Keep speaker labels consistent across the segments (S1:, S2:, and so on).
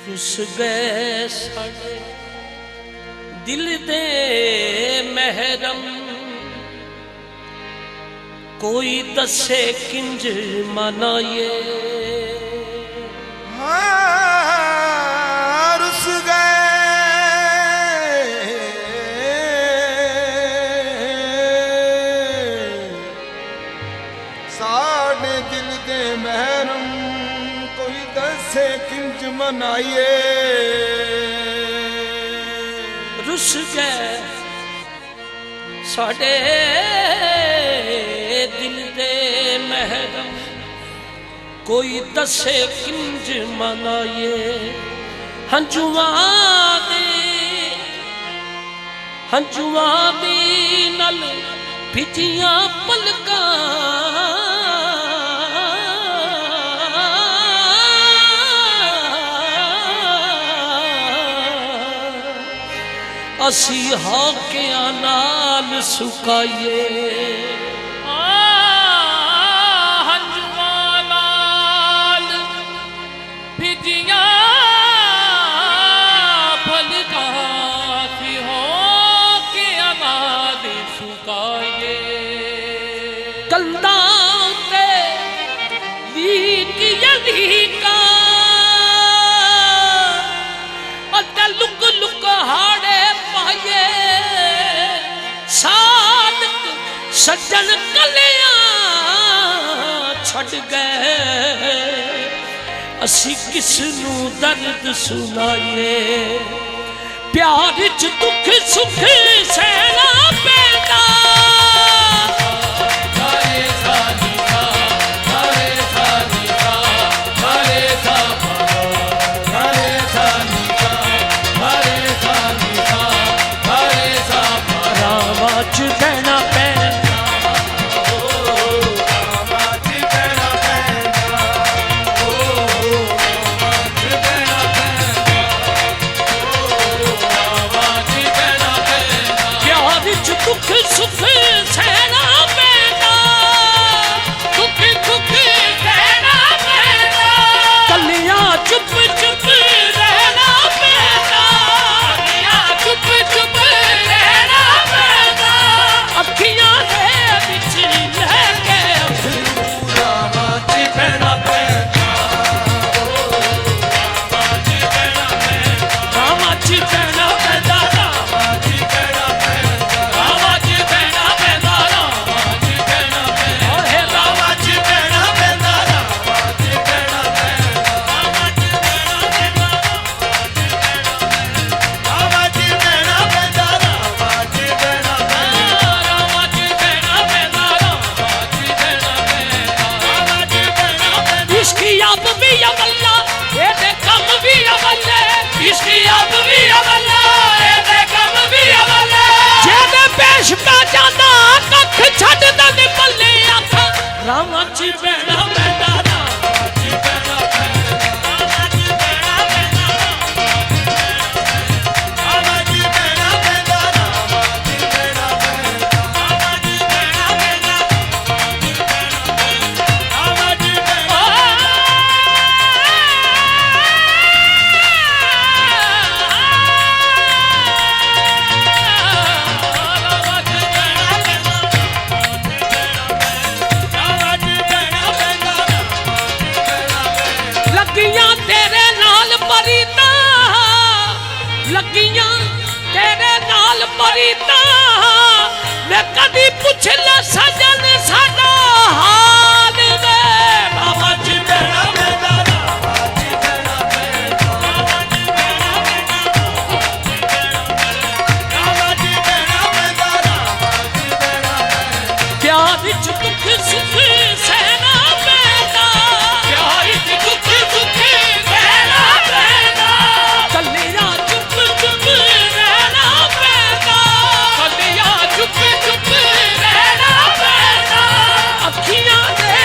S1: रुस गए साडे दिल दे महरम कोई दसे किंज मनाए
S2: रुस गए साडे दिल दे महरम कोई दसे किंज मनाए
S1: रुस गए साडे दिल दे महरम कोई दसे किंज मनाए हंजुआ दे नल भिजियां पलकां असी हाकियां नाल सुकाइए हंजुआं नाल भिजियां पलकां असी हाकियां नाल सुकाइए कंधां ते लीकियां लीकां अते लुक लुक हाड़े पाए सादक सज्जन कलियां छड़ गए असी किस नू दर्द सुनाइए प्यार च दुख सुख सहना पैंदा दुख सुख सहना पैंदा दुख दुख सहना पैंदा कलियां चुप चुप रहना पैंदा कलियां चुप चुप रहना पैंदा अखियां दे विच लहके रामां च बहना पैंदा रामां च बहना पैंदा रामां च बहना पैंदा रामां च बहना पैंदा रामां च बहना पैंदा रामां च बहना पैंदा रामां च बहना पैंदा रामां च बहना पैंदा रामां च बहना लगियां तेरे नाल परीता मैं कदी पुछ ला सजन साडा हाल वे रामां च बहना पैंदा रामां च बहना पैंदा रामां च बहना पैंदा रामां च बहना पैंदा रामां च बहना पैंदा प्यार च दुख सुख सहना पैंदा प्यार च दुख सुख सहना पैंदा कलियां चुप चुप रहना पैंदा कलियां चुप चुप रहना पैंदा अखियां दे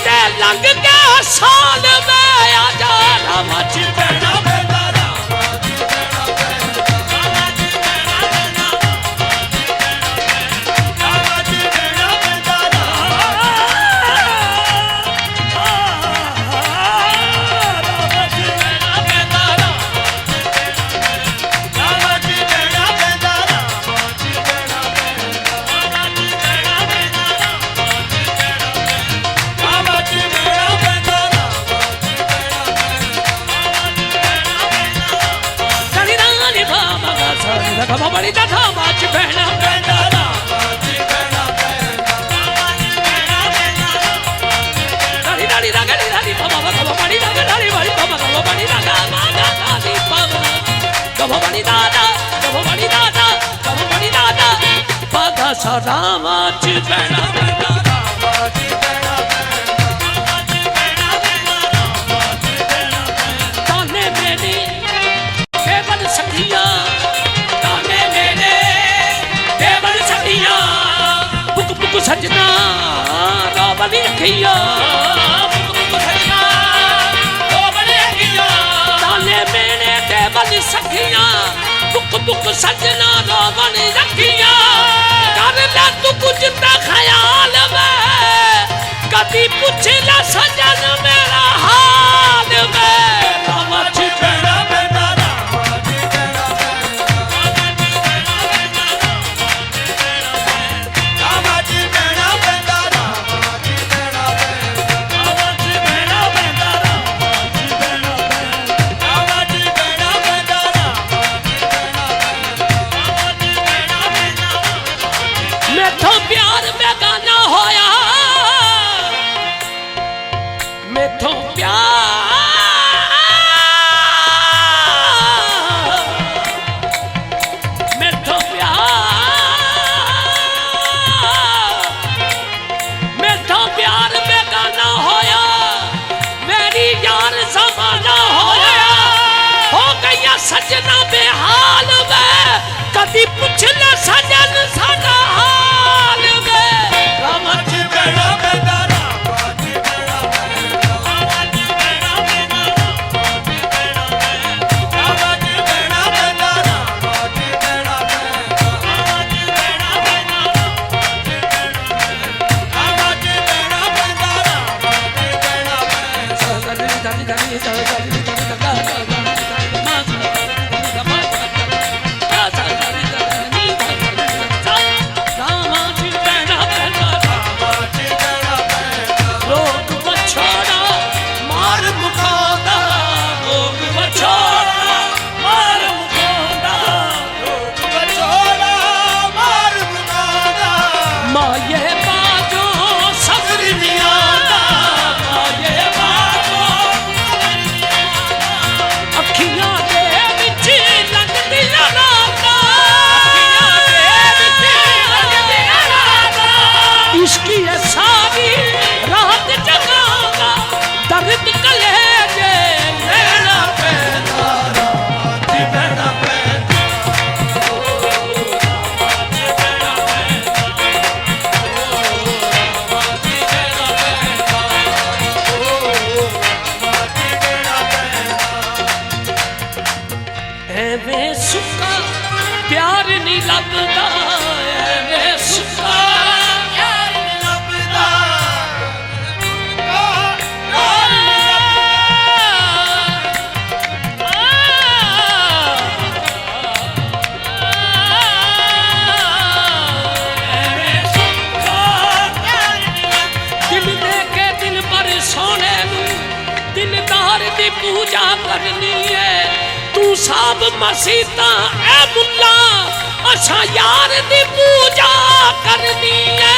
S1: दे लंघ के साल में आजा रामा जी भैणा पैंदा रामा जी भैणा गवा बड़ी दादा माच बहना पैंदा रामा जी भैणा दाड़ी दाड़ी दाड़ी दाड़ी बाबा गवा बड़ी दादा दाड़ी बड़ी बाबा गवा बड़ी दादा मागा दादी बाबा गवा बड़ी दादा गवा बड़ी दादा गवा बड़ी दादा बागा सा रामा जी भैणा पैंदा रामा जी भैणा ताने मेरी केवल सखिया सजना रावली रखिया सजना रावली रखिया ताले मेने टेबल सखिया बुक बुक सजना रावली रखिया कर ले तू कुछ ता ख्याल में कभी पूछ ले सजन मेरा हाल में रामा जी भैणा पैंदा रामा जी भैणा सजना बेहाल में कभी पूछ ले सजन साडा हाल में रामा जी भैणा पैंदा रामा जी भैणा रामा जी भैणा पैंदा रामा जी भैणा पैंदा रामा जी भैणा रामा जी भैणा पैंदा रामा जी भैणा पैंदा रामा जी भैणा पूजा करनी है तू सब मसीता ए मुल्ला अच्छा यार दी पूजा करनी है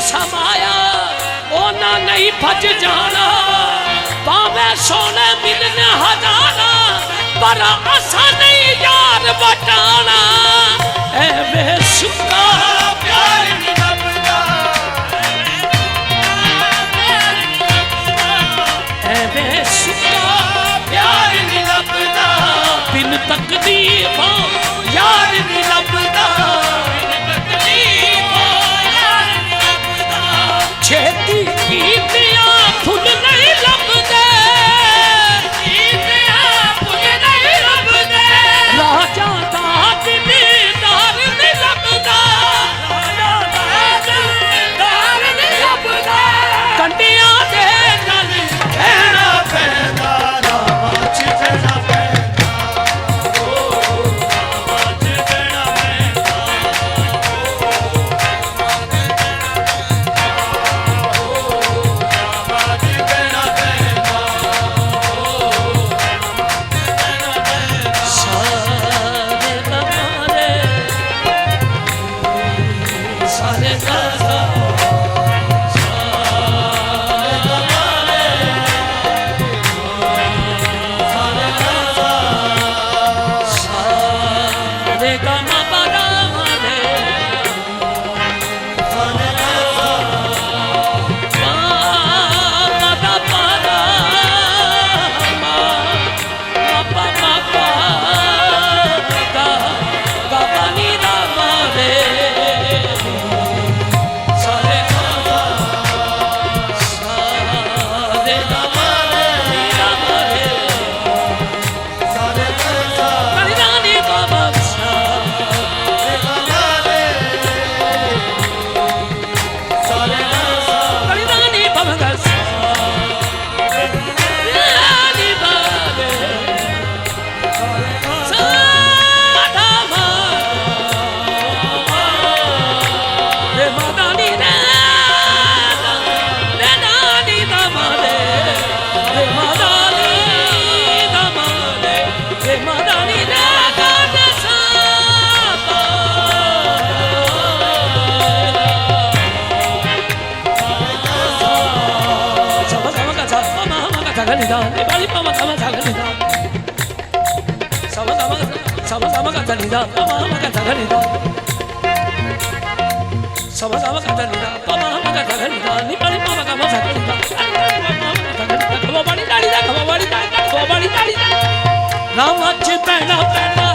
S1: समाया ओना नहीं भज जाना पावे सोने मिलने हजारा पर असा नहीं यार बटाना एवें सुक्का प्यार नहीं लभदा एवें सुक्का प्यार नहीं लभदा बिन तकदीर यार नहीं लभदा छेती कीतिया फुल नहीं लभदे राजा दा दिलदार नहीं लभदा कंडियां दे नाल रहना पैंदा रावां च रहना पैंदा रावां च रहना पैंदा 자갈리다 내 빨리 빠마까마 자갈리다 사마까마가 달리다 빠마까마가 자갈리다 사마까마가 달리다 빠마까마가 자갈리다 내 빨리 빠마까마 자갈리다 가마바리 달리다 가마바리 달리다 가마바리 달리다 राम च पैना पैना